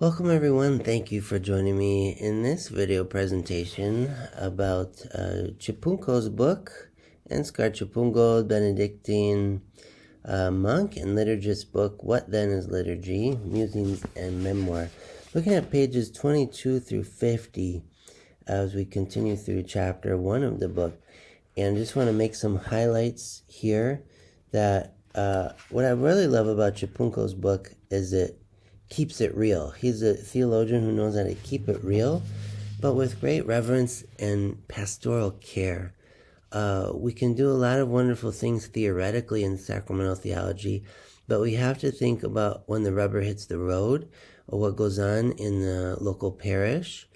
Welcome everyone, thank you for joining me in this video presentation about Chupungco's book, Anscar Chupungco, Benedictine monk and liturgist book, What Then is Liturgy? Musings and Memoir. Looking at pages 22 through 50 as we continue through chapter 1 of the book. And just want to make some highlights here that what I really love about Chupungco's book is it keeps it real. He's a theologian who knows how to keep it real, but with great reverence and pastoral care. We can do a lot of wonderful things theoretically in sacramental theology, but we have to think about when the rubber hits the road, or what goes on in the local parish,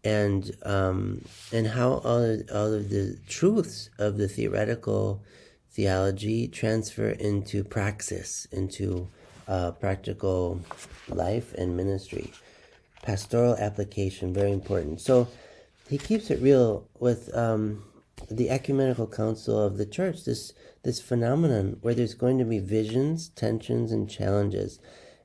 and how all of the truths of the theoretical theology transfer into praxis, into practical life and ministry. Pastoral application, very important. So he keeps it real with the ecumenical council of the church, this phenomenon where there's going to be visions, tensions, and challenges.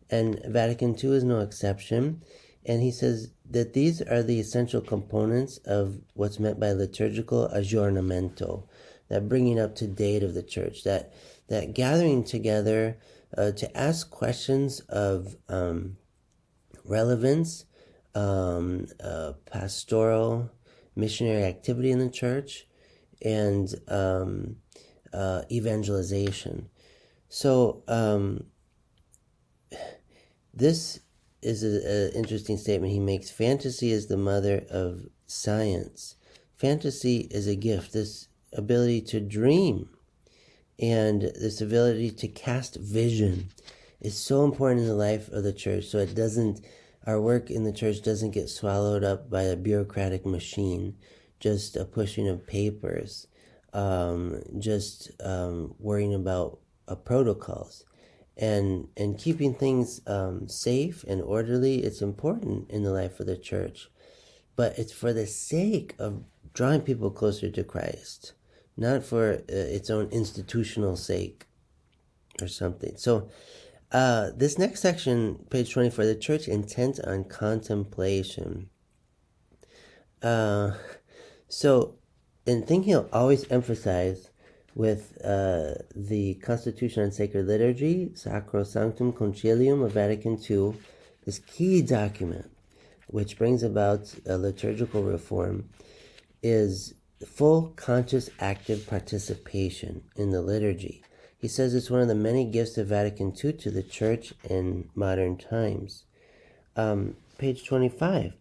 And Vatican II is no exception. And he says that these are the essential components of what's meant by liturgical aggiornamento, that bringing up to date of the church, that gathering together to ask questions of relevance, pastoral, missionary activity in the church, and evangelization. So this is an interesting statement he makes. Fantasy is the mother of science. Fantasy is a gift, this ability to dream and this ability to cast vision is so important in the life of the church, so our work in the church doesn't get swallowed up by a bureaucratic machine, just a pushing of papers, worrying about protocols. And keeping things safe and orderly, it's important in the life of the church. But it's for the sake of drawing people closer to Christ, not for its own institutional sake or something. So this next section, page 24, the church intent on contemplation. So in thinking, I'll always emphasize with the Constitution on Sacred Liturgy, Sacrosanctum Concilium of Vatican II, this key document, which brings about a liturgical reform, is full, conscious, active participation in the liturgy. He says it's one of the many gifts of Vatican II to the Church in modern times. Page 25.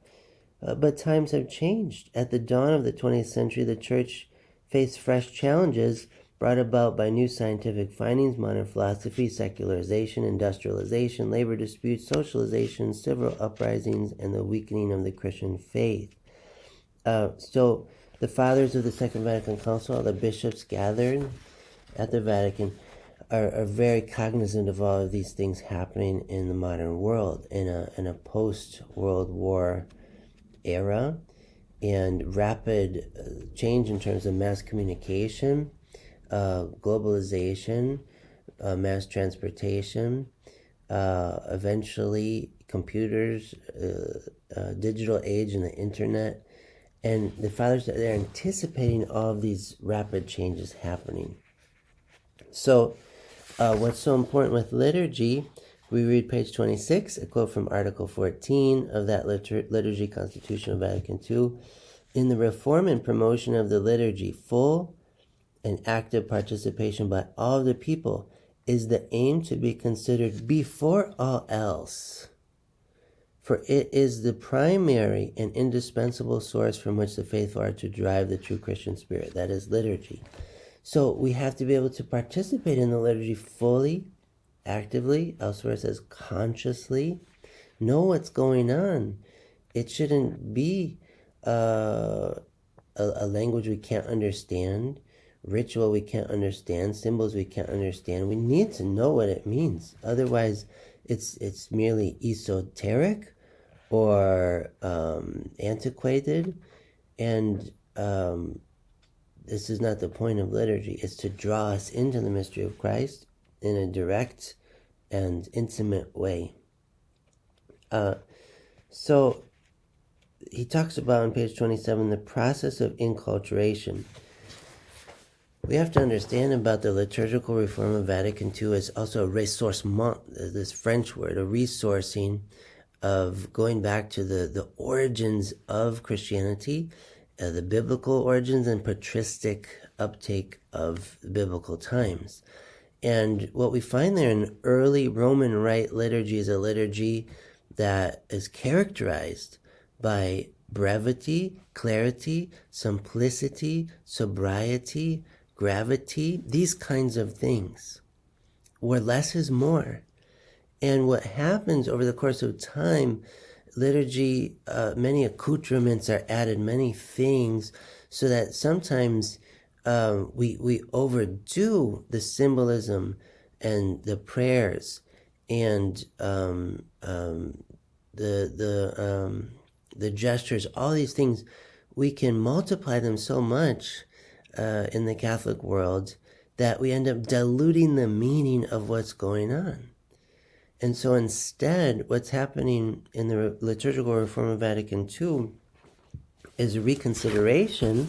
But times have changed. At the dawn of the 20th century, the Church faced fresh challenges brought about by new scientific findings, modern philosophy, secularization, industrialization, labor disputes, socialization, civil uprisings, and the weakening of the Christian faith. So the fathers of the Second Vatican Council, all the bishops gathered at the Vatican, are very cognizant of all of these things happening in the modern world, in a post-World War era, and rapid change in terms of mass communication, globalization, mass transportation, eventually computers, digital age and the internet. And the fathers, they're anticipating all of these rapid changes happening. So what's so important with liturgy, we read page 26, a quote from Article 14 of that Liturgy Constitution of Vatican II. In the reform and promotion of the liturgy, full and active participation by all of the people is the aim to be considered before all else. For it is the primary and indispensable source from which the faithful are to derive the true Christian spirit, that is liturgy. So we have to be able to participate in the liturgy fully, actively, elsewhere it says consciously, know what's going on. It shouldn't be a language we can't understand, ritual we can't understand, symbols we can't understand. We need to know what it means. Otherwise, it's merely esoteric or antiquated, and this is not the point of liturgy. It's to draw us into the mystery of Christ in a direct and intimate way. So he talks about on page 27 the process of inculturation. We have to understand about the liturgical reform of Vatican II as also a ressourcement, this French word, a resourcing of going back to the origins of Christianity, the biblical origins and patristic uptake of biblical times. And what we find there in early Roman Rite liturgy is a liturgy that is characterized by brevity, clarity, simplicity, sobriety, gravity, these kinds of things, where less is more. And what happens over the course of time, liturgy, many accoutrements are added, many things, so that sometimes we overdo the symbolism and the prayers and the gestures, all these things. We can multiply them so much in the Catholic world that we end up diluting the meaning of what's going on. And so instead, what's happening in the liturgical reform of Vatican II is a reconsideration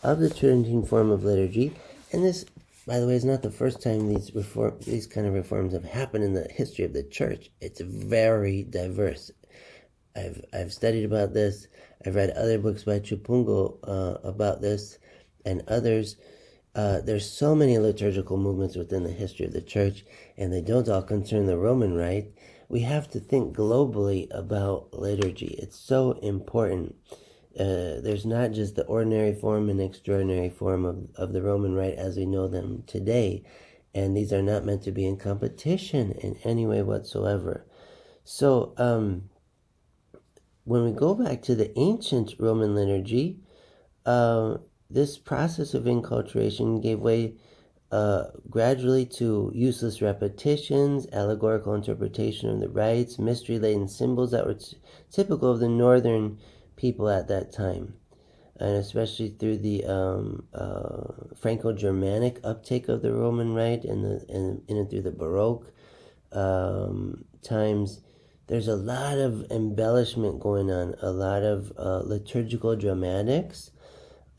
of the Tridentine form of liturgy. And this, by the way, is not the first time these kind of reforms have happened in the history of the Church. It's very diverse. I've studied about this. I've read other books by Chupungco about this and others. There's so many liturgical movements within the history of the Church, and they don't all concern the Roman Rite. We have to think globally about liturgy. It's so important. There's not just the ordinary form and extraordinary form of the Roman Rite as we know them today, and these are not meant to be in competition in any way whatsoever. So when we go back to the ancient Roman liturgy, this process of inculturation gave way gradually to useless repetitions, allegorical interpretation of the rites, mystery-laden symbols that were typical of the northern people at that time, and especially through the Franco-Germanic uptake of the Roman Rite and through the Baroque times. There's a lot of embellishment going on, a lot of liturgical dramatics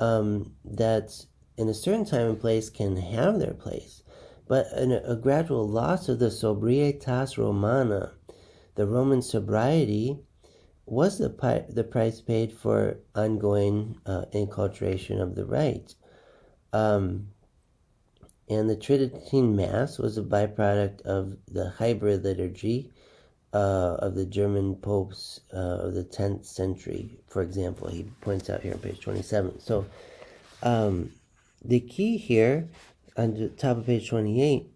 that in a certain time and place can have their place, but a gradual loss of the sobrietas romana, the Roman sobriety, was the price paid for ongoing inculturation of the rite. And the Tridentine Mass was a byproduct of the hybrid liturgy of the German popes of the 10th century, for example. He points out here on page 27. So the key here on the top of page 28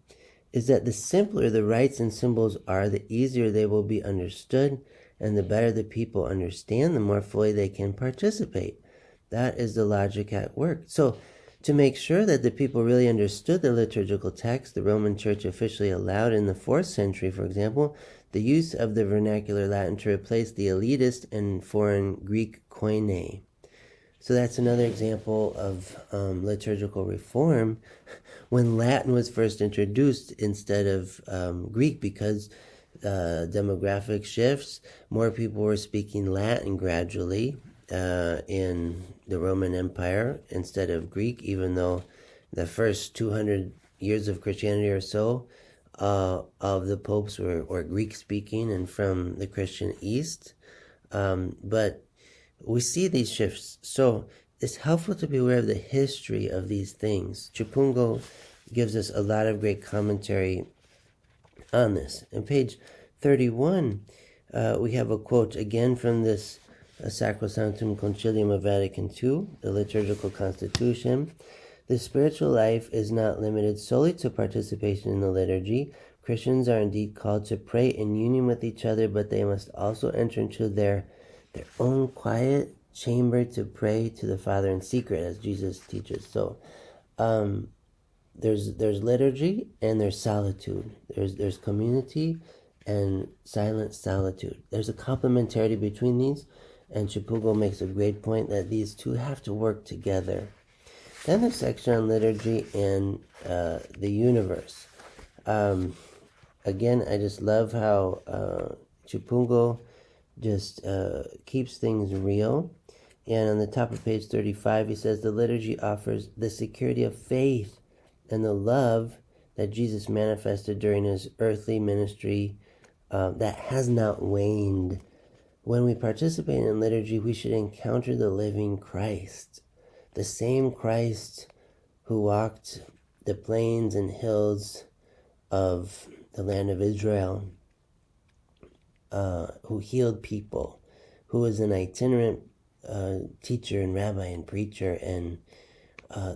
is that the simpler the rites and symbols are, the easier they will be understood, and the better the people understand, the more fully they can participate. That is the logic at work. So to make sure that the people really understood the liturgical text, the Roman Church officially allowed in the 4th century, for example, the use of the vernacular Latin to replace the elitist and foreign Greek koine. So that's another example of liturgical reform when Latin was first introduced instead of Greek, because demographic shifts, more people were speaking Latin gradually in the Roman Empire instead of Greek, even though the first 200 years of Christianity or so of the popes were Greek-speaking and from the Christian East. But we see these shifts. So it's helpful to be aware of the history of these things. Chupungco gives us a lot of great commentary on this. On page 31, we have a quote again from this Sacrosanctum Concilium of Vatican II, the liturgical constitution. The spiritual life is not limited solely to participation in the liturgy. Christians are indeed called to pray in union with each other, but they must also enter into their own quiet chamber to pray to the Father in secret, as Jesus teaches. So there's liturgy and there's solitude. There's community and silent solitude. There's a complementarity between these, and Chupungco makes a great point that these two have to work together. Then the section on liturgy and the universe. Again, I just love how Chupungco just keeps things real. And on the top of page 35, he says, the liturgy offers the security of faith and the love that Jesus manifested during his earthly ministry that has not waned. When we participate in liturgy, we should encounter the living Christ, the same Christ who walked the plains and hills of the land of Israel, who healed people, who was an itinerant teacher and rabbi and preacher, and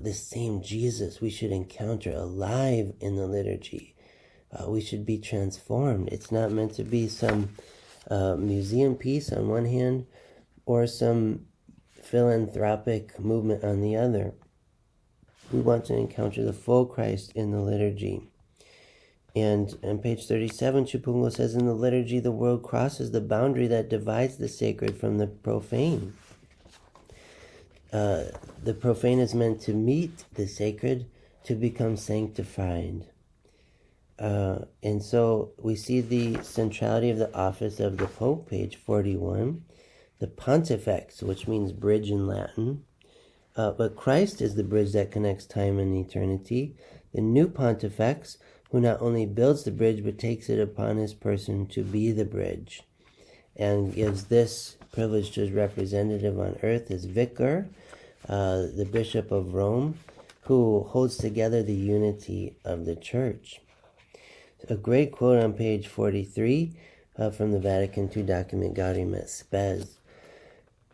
this same Jesus we should encounter alive in the liturgy. We should be transformed. It's not meant to be some museum piece on one hand or some philanthropic movement on the other. We want to encounter the full Christ in the liturgy. And on page 37, Chupungco says, in the liturgy, the world crosses the boundary that divides the sacred from the profane. The profane is meant to meet the sacred, to become sanctified. And so we see the centrality of the office of the Pope, page 41. The Pontifex, which means bridge in Latin. But Christ is the bridge that connects time and eternity. The new Pontifex, who not only builds the bridge, but takes it upon his person to be the bridge, and gives this privilege to his representative on earth, his vicar, the Bishop of Rome, who holds together the unity of the Church. A great quote on page 43 from the Vatican II document Gaudium et Spes.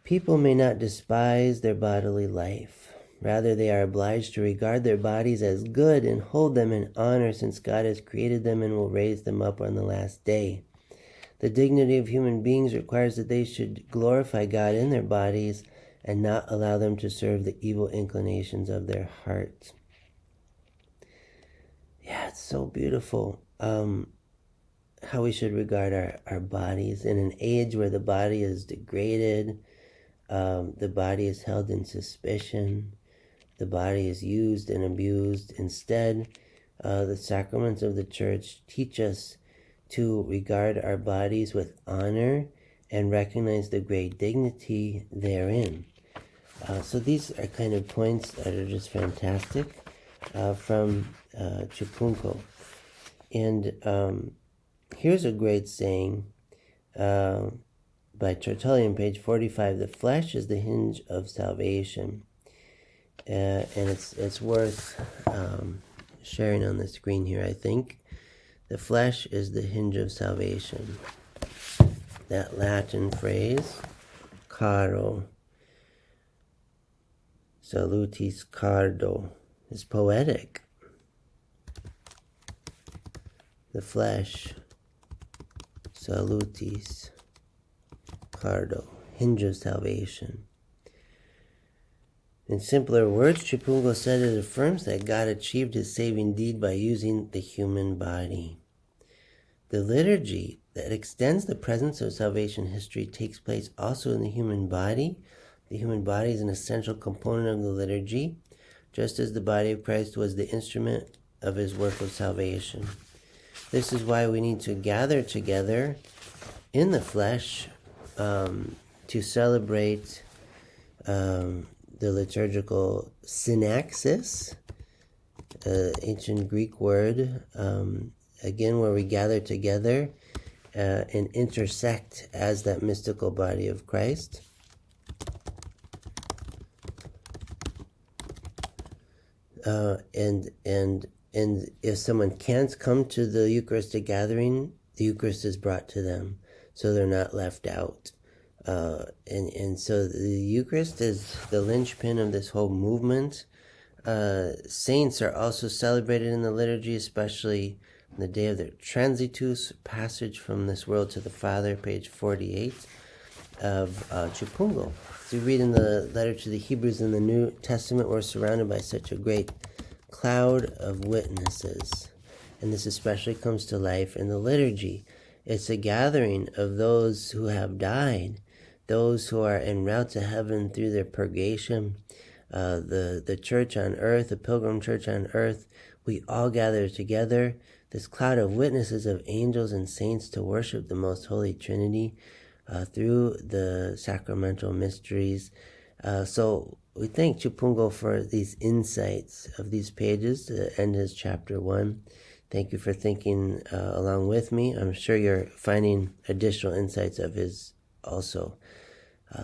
People may not despise their bodily life. Rather, they are obliged to regard their bodies as good and hold them in honor, since God has created them and will raise them up on the last day. The dignity of human beings requires that they should glorify God in their bodies and not allow them to serve the evil inclinations of their heart. Yeah, it's so beautiful how we should regard our bodies. In an age where the body is degraded, the body is held in suspicion, the body is used and abused. Instead, the sacraments of the Church teach us to regard our bodies with honor and recognize the great dignity therein. So these are kind of points that are just fantastic from Chupungco. And here's a great saying by Tertullian, page 45. The flesh is the hinge of salvation. And it's worth sharing on the screen here, I think. The flesh is the hinge of salvation. That Latin phrase, caro, salutis cardo, is poetic. The flesh, salutis cardo, hinge of salvation. In simpler words, Chupungco said, it affirms that God achieved his saving deed by using the human body. The liturgy that extends the presence of salvation history takes place also in the human body. The human body is an essential component of the liturgy, just as the body of Christ was the instrument of his work of salvation. This is why we need to gather together in the flesh to celebrate the liturgical synaxis, ancient Greek word, again, where we gather together and intersect as that mystical body of Christ. And if someone can't come to the Eucharistic gathering, the Eucharist is brought to them, so they're not left out. And so the Eucharist is the linchpin of this whole movement. Saints are also celebrated in the liturgy, especially on the day of their transitus, passage from this world to the Father, page 48 of Chupungco. So you read in the letter to the Hebrews in the New Testament, we're surrounded by such a great cloud of witnesses. And this especially comes to life in the liturgy. It's a gathering of those who have died, those who are en route to heaven through their purgation, the church on earth, the pilgrim church on earth. We all gather together, this cloud of witnesses of angels and saints, to worship the most holy Trinity, through the sacramental mysteries. So we thank Chupungco for these insights of these pages to end his chapter 1. Thank you for thinking along with me. I'm sure you're finding additional insights of his also.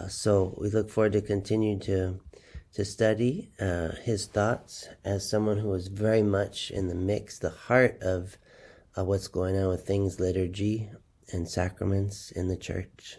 So we look forward to continue to study his thoughts as someone who is very much in the mix, the heart of what's going on with things, liturgy and sacraments in the church.